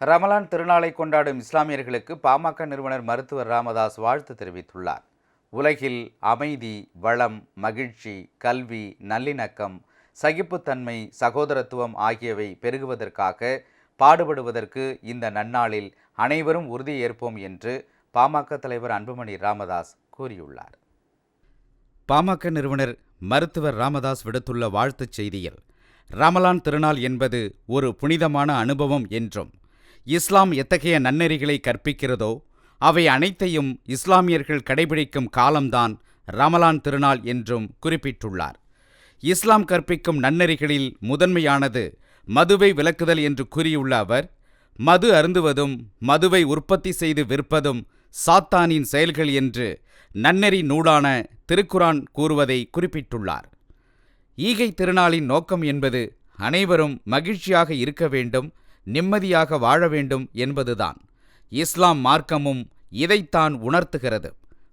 ரமலான் திருநாளை கொண்டாடும் இஸ்லாமியர்களுக்கு பாமக நிறுவனர் மருத்துவர் ராமதாஸ் வாழ்த்து தெரிவித்துள்ளார். உலகில் அமைதி, வளம், மகிழ்ச்சி, கல்வி, நல்லிணக்கம், சகிப்புத்தன்மை, சகோதரத்துவம் ஆகியவை பெருகுவதற்காக பாடுபடுவதற்கு இந்த நன்னாளில் அனைவரும் உறுதியேற்போம் என்று பாமக தலைவர் அன்புமணி ராமதாஸ் கூறியுள்ளார். பாமக நிறுவனர் மருத்துவர் ராமதாஸ் விடுத்துள்ள வாழ்த்துச் செய்தியில், ரமலான் திருநாள் என்பது ஒரு புனிதமான அனுபவம் என்றும், இஸ்லாம் எத்தகைய நன்னெறிகளை கற்பிக்கிறதோ அவை அனைத்தையும் இஸ்லாமியர்கள் கடைபிடிக்கும் காலம்தான் ரமலான் திருநாள் என்றும் குறிப்பிட்டுள்ளார். இஸ்லாம் கற்பிக்கும் நன்னெறிகளில் முதன்மையானது மதுவை விலக்குதல் என்று கூறியுள்ள அவர், மது அருந்துவதும் மதுவை உற்பத்தி செய்து விற்பதும் சாத்தானின் செயல்கள் என்று நன்னெறி நூலான திருக்குரான் கூறுவதை குறிப்பிட்டுள்ளார். ஈகை திருநாளின் நோக்கம் என்பது அனைவரும் மகிழ்ச்சியாக இருக்க வேண்டும், நிம்மதியாக வாழ வேண்டும் என்பதுதான். இஸ்லாம் மார்க்கமும் இதைத்தான் உணர்த்துகிறது.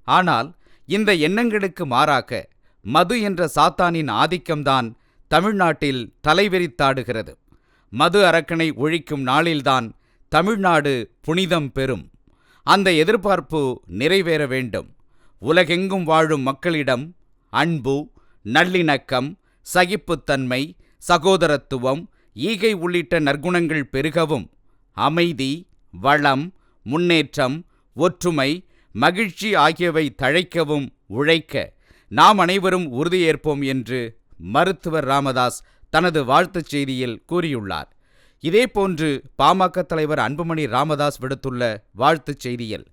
ஆனால் இந்த எண்ணங்களுக்கு மாறாக மது என்ற சாத்தானின் ஆதிக்கம்தான் தமிழ்நாட்டில் தலைவிரித்தாடுகிறது. மது அரக்கனை ஒழிக்கும் நாளில்தான் தமிழ்நாடு புனிதம் பெறும். அந்த எதிர்பார்ப்பு நிறைவேற வேண்டும். உலகெங்கும் வாழும் மக்களிடம் அன்பு, நல்லிணக்கம், சகிப்புத்தன்மை, சகோதரத்துவம், ஈகை உள்ளிட்ட நற்குணங்கள் பெருகவும், அமைதி, வளம், முன்னேற்றம், ஒற்றுமை, மகிழ்ச்சி ஆகியவை தழைக்கவும் உழைக்க நாம் அனைவரும் உறுதியேற்போம் என்று மருத்துவர் ராமதாஸ் தனது வாழ்த்துச் செய்தியில் கூறியுள்ளார். இதேபோன்று பாமக தலைவர் அன்புமணி ராமதாஸ் விடுத்துள்ள வாழ்த்துச் செய்தியில்,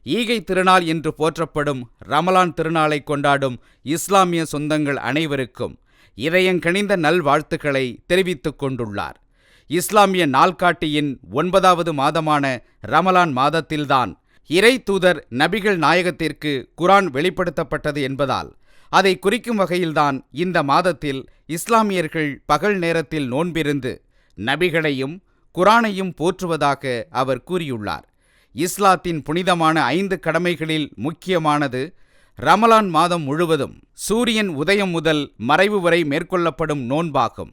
ஈகை திருநாள் என்று போற்றப்படும் ரமலான் திருநாளை கொண்டாடும் இஸ்லாமிய சொந்தங்கள் அனைவருக்கும் இதயங்கனிந்த நல்வாழ்த்துக்களை தெரிவித்துக் கொண்டுள்ளார். இஸ்லாமிய நாள்காட்டியின் 9வது மாதமான ரமலான் மாதத்தில்தான் இறை தூதர் நபிகள் நாயகத்திற்கு குரான் வெளிப்படுத்தப்பட்டது என்பதால் அதை குறிக்கும் வகையில்தான் இந்த மாதத்தில் இஸ்லாமியர்கள் பகல் நேரத்தில் நோன்பிருந்து நபிகளையும் குரானையும் போற்றுவதாக அவர் கூறியுள்ளார். இஸ்லாத்தின் புனிதமான 5 கடமைகளில் முக்கியமானது ரமலான் மாதம் முழுவதும் சூரியன் உதயம் முதல் மறைவு வரை மேற்கொள்ளப்படும் நோன்பாகும்.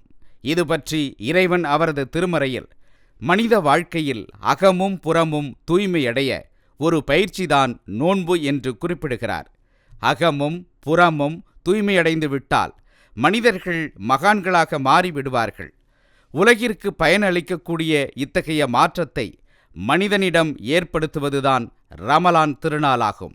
இது பற்றி இறைவன் அவரது திருமறையில், மனித வாழ்க்கையில் அகமும் புறமும் தூய்மையடைய ஒரு பயிற்சிதான் நோன்பு என்று குறிப்பிடுகிறார். அகமும் புறமும் தூய்மையடைந்து விட்டால் மனிதர்கள் மகான்களாக மாறிவிடுவார்கள். உலகிற்கு பயனளிக்கக்கூடிய இத்தகைய மாற்றத்தை மனிதனிடம் ஏற்படுத்துவதுதான் ரமலான் திருநாளாகும்.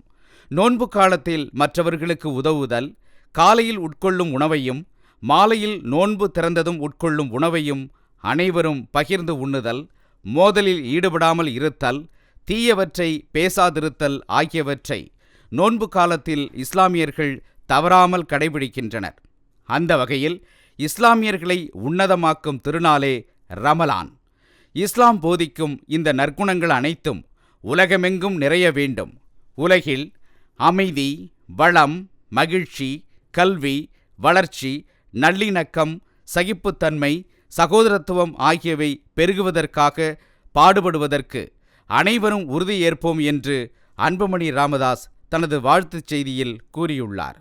நோன்பு காலத்தில் மற்றவர்களுக்கு உதவுதல், காலையில் உட்கொள்ளும் உணவையும் மாலையில் நோன்பு திறந்ததும் உட்கொள்ளும் உணவையும் அனைவரும் பகிர்ந்து உண்ணுதல், மோதலில் ஈடுபடாமல் இருத்தல், தீயவற்றை பேசாதிருத்தல் ஆகியவற்றை நோன்பு காலத்தில் இஸ்லாமியர்கள் தவறாமல் கடைபிடிக்கின்றனர். அந்த வகையில் இஸ்லாமியர்களை உன்னதமாக்கும் திருநாளே ரமலான். இஸ்லாம் போதிக்கும் இந்த நற்குணங்கள் அனைத்தும் உலகமெங்கும் நிறைய வேண்டும். உலகில் அமைதி, வளம், மகிழ்ச்சி, கல்வி, வளர்ச்சி, நல்லிணக்கம், சகிப்புத்தன்மை, சகோதரத்துவம் ஆகியவை பெருகுவதற்காக பாடுபடுவதற்கு அனைவரும் உறுதியேற்போம் என்று அன்புமணி ராமதாஸ் தனது வாழ்த்துச் செய்தியில் கூறியுள்ளார்.